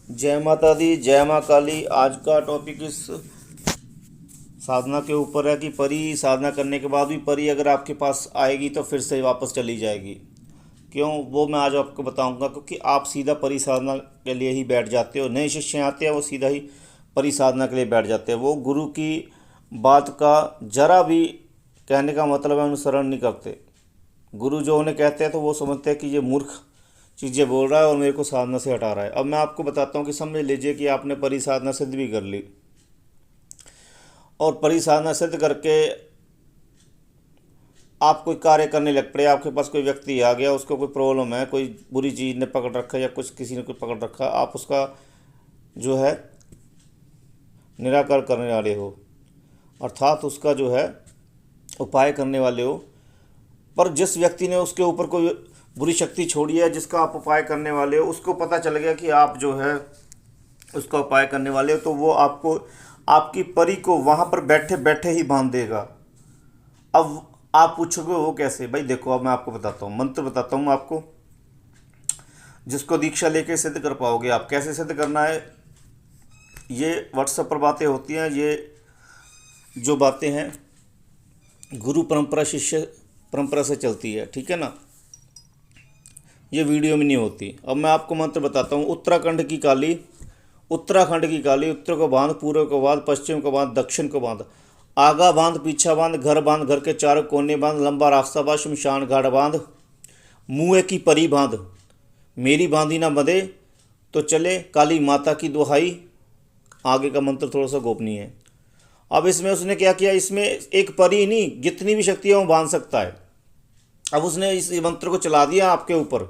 जय माता दी, जय माँ काली। आज का टॉपिक इस साधना के ऊपर है कि परी साधना करने के बाद भी परी अगर आपके पास आएगी तो फिर से वापस चली जाएगी। क्यों, वो मैं आज आपको बताऊंगा। क्योंकि आप सीधा परी साधना के लिए ही बैठ जाते हो। नए शिष्य आते हैं वो सीधा ही परी साधना के लिए बैठ जाते हैं। वो गुरु की बात का जरा भी कहने का मतलब है अनुसरण नहीं करते। गुरु जो उन्हें कहते हैं तो वो समझते हैं कि ये मूर्ख चीज़ें बोल रहा है और मेरे को साधना से हटा रहा है। अब मैं आपको बताता हूँ कि समझ लीजिए कि आपने परी साधना सिद्ध भी कर ली और परी साधना सिद्ध करके आप कोई कार्य करने लग पड़े। आपके पास कोई व्यक्ति आ गया, उसको कोई प्रॉब्लम है, कोई बुरी चीज़ ने पकड़ रखा है या कुछ किसी ने कोई पकड़ रखा, आप उसका जो है निराकरण करने वाले हो, अर्थात उसका जो है उपाय करने वाले हो। पर जिस व्यक्ति ने उसके ऊपर कोई बुरी शक्ति छोड़ी है, जिसका आप उपाय करने वाले हो, उसको पता चल गया कि आप जो है उसका उपाय करने वाले हो, तो वो आपको आपकी परी को वहाँ पर बैठे बैठे ही बांध देगा। अब आप पूछोगे वो कैसे? भाई देखो, अब मैं आपको बताता हूँ, मंत्र बताता हूँ आपको, जिसको दीक्षा लेके सिद्ध कर पाओगे आप। कैसे सिद्ध करना है, ये व्हाट्सएप पर बातें होती हैं, ये जो बातें हैं गुरु परंपरा शिष्य परंपरा से चलती है, ठीक है ना, ये वीडियो में नहीं होती। अब मैं आपको मंत्र बताता हूँ। उत्तराखंड की काली, उत्तराखंड की काली, उत्तर को बांध, पूर्व को बांध, पश्चिम को बांध, दक्षिण को बांध, आगा बांध, पीछा बांध, घर के चारों कोने बांध, लंबा रास्ता बांध, शमशान घाट बांध, मुँह की परी बांध, मेरी बांधी ना बंधे तो चले काली माता की दुहाई। आगे का मंत्र थोड़ा सा गोपनीय है। अब इसमें उसने क्या किया, इसमें एक परी नहीं, जितनी भी शक्तियाँ वो बांध सकता है। अब उसने इस मंत्र को चला दिया आपके ऊपर,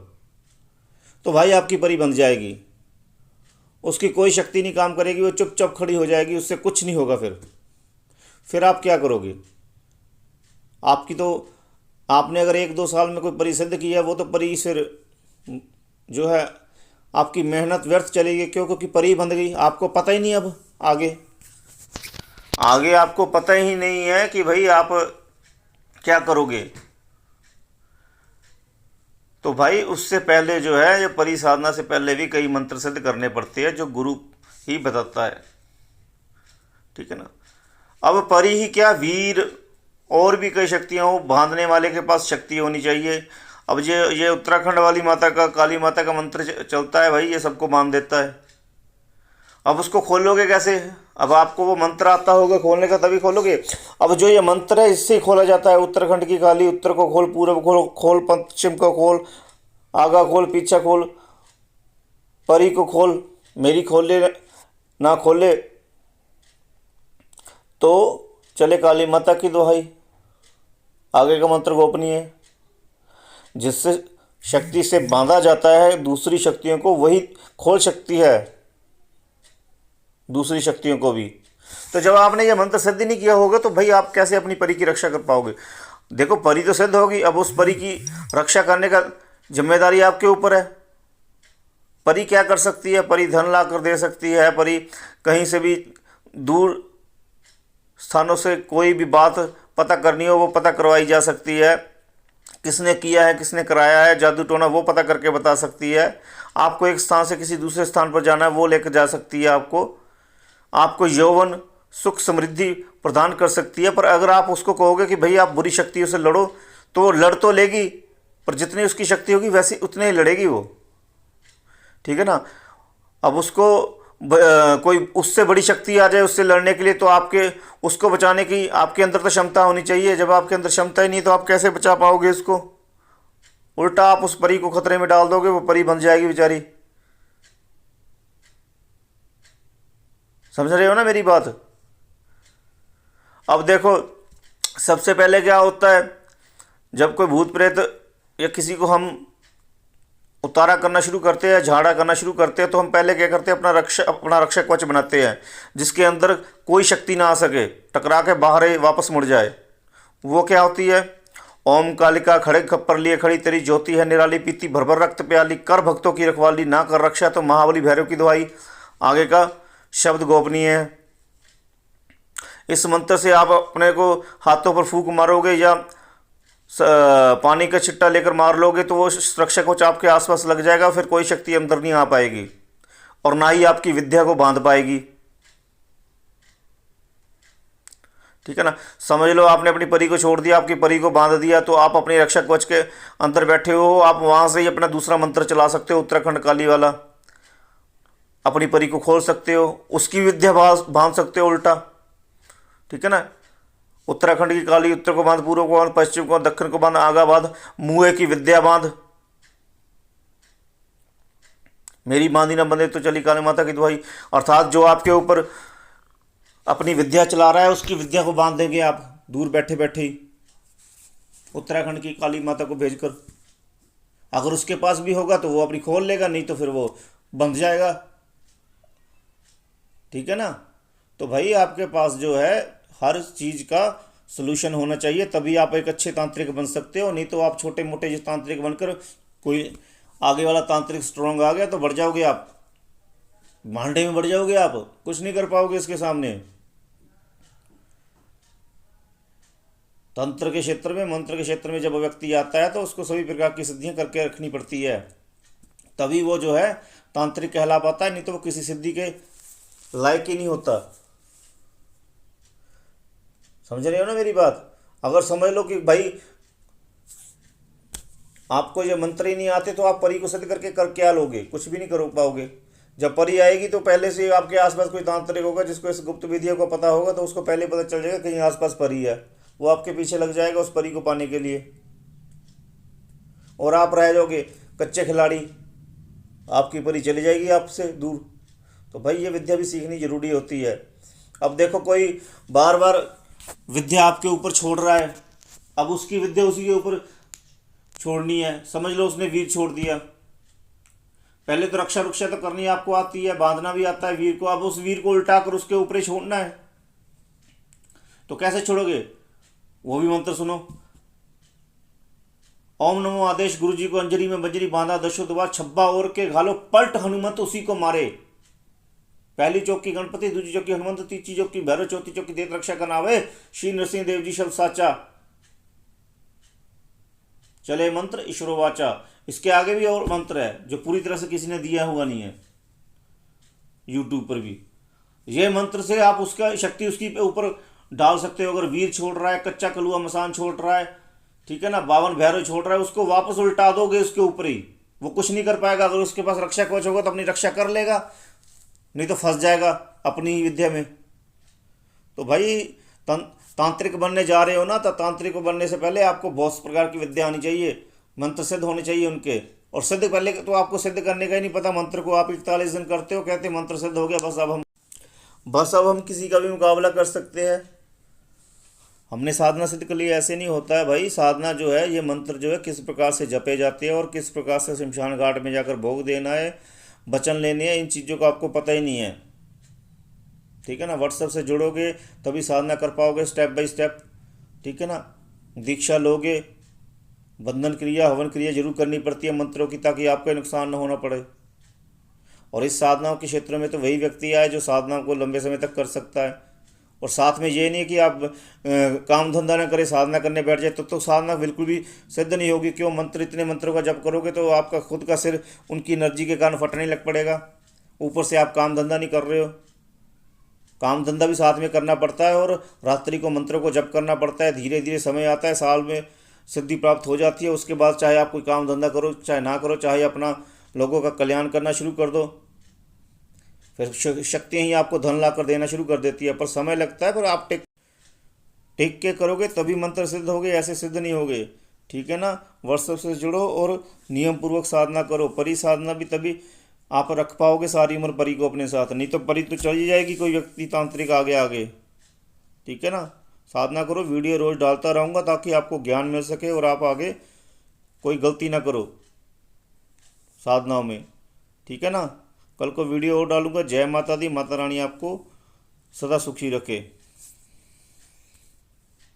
तो भाई आपकी परी बंध जाएगी। उसकी कोई शक्ति नहीं काम करेगी, वो चुपचाप खड़ी हो जाएगी, उससे कुछ नहीं होगा। फिर आप क्या करोगे? आपकी तो, आपने अगर 1-2 साल में कोई परी सिद्ध किया, वो तो परी फिर जो है आपकी मेहनत व्यर्थ चलेगी। क्यों? क्योंकि परी बंध गई। आपको पता ही नहीं अब आगे आगे आपको पता ही नहीं है कि भाई आप क्या करोगे। तो भाई उससे पहले जो है, ये परी साधना से पहले भी कई मंत्र सिद्ध करने पड़ते हैं जो गुरु ही बताता है, ठीक है ना। अब परी ही क्या, वीर और भी कई शक्तियाँ हो, बांधने वाले के पास शक्ति होनी चाहिए। अब ये उत्तराखंड वाली माता का, काली माता का मंत्र चलता है भाई, ये सबको बांध देता है। अब उसको खोलोगे कैसे? अब आपको वो मंत्र आता होगा खोलने का, तभी खोलोगे। अब जो ये मंत्र है इससे ही खोला जाता है। उत्तराखंड की काली, उत्तर को खोल, पूर्व को खोल, पश्चिम को खोल, आगा खोल, पीछा खोल, परी को खोल, मेरी खोले ना खोले तो चले काली माता की दुहाई। आगे का मंत्र गोपनीय है। जिससे शक्ति से बांधा जाता है दूसरी शक्तियों को, वही खोल सकती है दूसरी शक्तियों को भी। तो जब आपने ये मंत्र सिद्ध नहीं किया होगा तो भाई आप कैसे अपनी परी की रक्षा कर पाओगे? देखो, परी तो सिद्ध होगी, अब उस परी की रक्षा करने का जिम्मेदारी आपके ऊपर है। परी क्या कर सकती है? परी धन ला कर दे सकती है। परी कहीं से भी दूर स्थानों से कोई भी बात पता करनी हो वो पता करवाई जा सकती है। किसने किया है, किसने कराया है, जादू टोना वो पता करके बता सकती है। आपको एक स्थान से किसी दूसरे स्थान पर जाना है वो लेकर जा सकती है। आपको यौवन सुख समृद्धि प्रदान कर सकती है। पर अगर आप उसको कहोगे कि भाई आप बुरी शक्तियों से लड़ो, तो वो लड़ तो लेगी, पर जितनी उसकी शक्ति होगी वैसी उतने ही लड़ेगी वो, ठीक है ना। अब उसको कोई उससे बड़ी शक्ति आ जाए उससे लड़ने के लिए, तो आपके उसको बचाने की आपके अंदर तो क्षमता होनी चाहिए। जब आपके अंदर क्षमता ही नहीं तो आप कैसे बचा पाओगे इसको? उल्टा आप उस परी को खतरे में डाल दोगे, वो परी बन जाएगी बेचारी। समझ रहे हो ना मेरी बात? अब देखो, सबसे पहले क्या होता है, जब कोई भूत प्रेत या किसी को हम उतारा करना शुरू करते हैं, झाड़ा करना शुरू करते हैं, तो हम पहले क्या करते हैं, अपना रक्षा कवच बनाते हैं, जिसके अंदर कोई शक्ति ना आ सके, टकरा के बाहर वापस मुड़ जाए। वो क्या होती है? ओम कालिका खड़े खप्पर लिए खड़ी, तेरी ज्योति है निराली, पीती भरभर रक्त प्याली, कर भक्तों की रखवाली, ना कर रक्षा तो महाबली भैरव की दुहाई। आगे का शब्द गोपनीय है। इस मंत्र से आप अपने को हाथों पर फूंक मारोगे या पानी का छिट्टा लेकर मार लोगे तो वो रक्षा कवच आपके आसपास लग जाएगा, फिर कोई शक्ति अंदर नहीं आ पाएगी। और ना ही आपकी विद्या को बांध पाएगी। ठीक है ना। समझ लो आपने अपनी परी को छोड़ दिया, आपकी परी को बांध दिया, तो आप अपने रक्षक कवच के अंदर बैठे हो, आप वहां से ही अपना दूसरा मंत्र चला सकते हो, उत्तराखंड काली वाला। अपनी परी को खोल सकते हो, उसकी विद्या बांध सकते हो उल्टा। ठीक है ना। उत्तराखंड की काली, उत्तर को बांध, पूर्व को बांध, पश्चिम को, दक्षिण को बांध, आगा बांध, मुए की विद्या बांध। मेरी बांधी ना बंधे तो चली काली माता की दुहाई। अर्थात जो आपके ऊपर अपनी विद्या चला रहा है उसकी विद्या को बांध देंगे आप दूर बैठे बैठे ही, उत्तराखंड की काली माता को भेजकर। अगर उसके पास भी होगा तो वो अपनी खोल लेगा, नहीं तो फिर वो बंध जाएगा। ठीक है ना। तो भाई आपके पास जो है हर चीज़ का सलूशन होना चाहिए, तभी आप एक अच्छे तांत्रिक बन सकते हो। नहीं तो आप छोटे मोटे जो तांत्रिक बनकर, कोई आगे वाला तांत्रिक स्ट्रॉन्ग आ गया तो बढ़ जाओगे आप, भांडे में बढ़ जाओगे आप, कुछ नहीं कर पाओगे इसके सामने। तंत्र के क्षेत्र में, मंत्र के क्षेत्र में जब व्यक्ति आता है तो उसको सभी प्रकार की सिद्धियां करके रखनी पड़ती है, तभी वो जो है तांत्रिक कहला पाता है, नहीं तो वो किसी सिद्धि के लायक ही नहीं होता। समझ रहे हो ना मेरी बात। अगर समझ लो कि भाई आपको ये मंत्र ही नहीं आते तो आप परी को सिद्ध करके कर क्या लोगे, कुछ भी नहीं कर पाओगे। जब परी आएगी तो पहले से आपके आसपास कोई तांत्रिक होगा जिसको इस गुप्त विधियों को पता होगा, तो उसको पहले पता चल जाएगा कहीं आसपास परी है, वो आपके पीछे लग जाएगा उस परी को पाने के लिए, और आप रह जाओगे कच्चे खिलाड़ी, आपकी परी चली जाएगी आपसे दूर। तो भाई ये विद्या भी सीखनी जरूरी होती है। अब देखो कोई बार बार विद्या आपके ऊपर छोड़ रहा है, अब उसकी विद्या उसी के ऊपर छोड़नी है। समझ लो उसने वीर छोड़ दिया, पहले तो रक्षा रुक्षा तो करनी आपको आती है, बांधना भी आता है वीर को, अब उस वीर को उल्टा कर उसके ऊपर ही छोड़ना है, तो कैसे छोड़ोगे। वो भी मंत्र सुनो। ओम नमो आदेश गुरु जी को अंजलि में बजरी बांधा, दशो द्वार छब्बा और के घालो, पलट हनुमंत उसी को मारे। पहली चौकी गणपति, दूसरी चौकी हनुमंत, तीसरी चौकी भैरव, चौथी चौकी देत रक्षा का नावे, श्री नरसिंह देव जी शब्द साचा, चले मंत्र ईश्वरो वाचा। इसके आगे भी और मंत्र है जो पूरी तरह से किसी ने दिया हुआ नहीं है, यूट्यूब पर भी। ये मंत्र से आप उसका शक्ति उसकी ऊपर डाल सकते हो। अगर वीर छोड़ रहा है, कच्चा कलुआ मसान छोड़ रहा है, ठीक है ना, 52 भैरव छोड़ रहा है, उसको वापस उल्टा दोगे उसके ऊपर ही, वो कुछ नहीं कर पाएगा। अगर उसके पास रक्षा कवच होगा तो अपनी रक्षा कर लेगा, नहीं तो फंस जाएगा अपनी ही विद्या में। तो भाई तांत्रिक बनने जा रहे हो ना, तो तांत्रिक बनने से पहले आपको बहुत प्रकार की विद्या आनी चाहिए, मंत्र सिद्ध होने चाहिए उनके। और सिद्ध पहले तो आपको सिद्ध करने का ही नहीं पता, मंत्र को आप 41 दिन करते हो, कहते मंत्र सिद्ध हो गया, बस अब हम किसी का भी मुकाबला कर सकते हैं, हमने साधना सिद्ध कर ली। ऐसे नहीं होता है भाई। साधना जो है, ये मंत्र जो है किस प्रकार से जपे जाते हैं और किस प्रकार से शमशान घाट में जाकर भोग देना है, वचन लेने हैं, इन चीज़ों का आपको पता ही नहीं है। ठीक है ना। व्हाट्सएप से जुड़ोगे तभी साधना कर पाओगे स्टेप बाय स्टेप। ठीक है ना। दीक्षा लोगे, बंधन क्रिया हवन क्रिया जरूर करनी पड़ती है मंत्रों की, ताकि आपको नुकसान न होना पड़े। और इस साधनाओं के क्षेत्र में तो वही व्यक्ति आए जो साधना को लंबे समय तक कर सकता है। और साथ में ये नहीं कि आप काम धंधा न करें साधना करने बैठ जाए, तो साधना बिल्कुल भी सिद्ध नहीं होगी। क्यों, इतने मंत्रों का जप करोगे तो आपका खुद का सिर उनकी एनर्जी के कारण फटने लग पड़ेगा। ऊपर से आप काम धंधा नहीं कर रहे हो, काम धंधा भी साथ में करना पड़ता है, और रात्रि को मंत्रों को जप करना पड़ता है। धीरे धीरे समय आता है, साल में सिद्धि प्राप्त हो जाती है। उसके बाद चाहे आप कोई काम धंधा करो चाहे ना करो, चाहे अपना लोगों का कल्याण करना शुरू कर दो, फिर शक्तियाँ ही आपको धन ला कर देना शुरू कर देती है। पर समय लगता है, पर आप टिक के करोगे तभी मंत्र सिद्ध होगे, ऐसे सिद्ध नहीं होगे। ठीक है ना। व्हाट्सएप से जुड़ो और नियम पूर्वक साधना करो। परी साधना भी तभी आप रख पाओगे सारी उम्र परी को अपने साथ, नहीं तो परी तो चली जाएगी कोई व्यक्ति तांत्रिक आगे आगे। ठीक है ना। साधना करो, वीडियो रोज़ डालता रहूँगा ताकि आपको ज्ञान मिल सके और आप आगे कोई गलती ना करो साधनाओं में। ठीक है ना। कल को वीडियो और डालूंगा। जय माता दी, माता रानी आपको सदा सुखी रखे।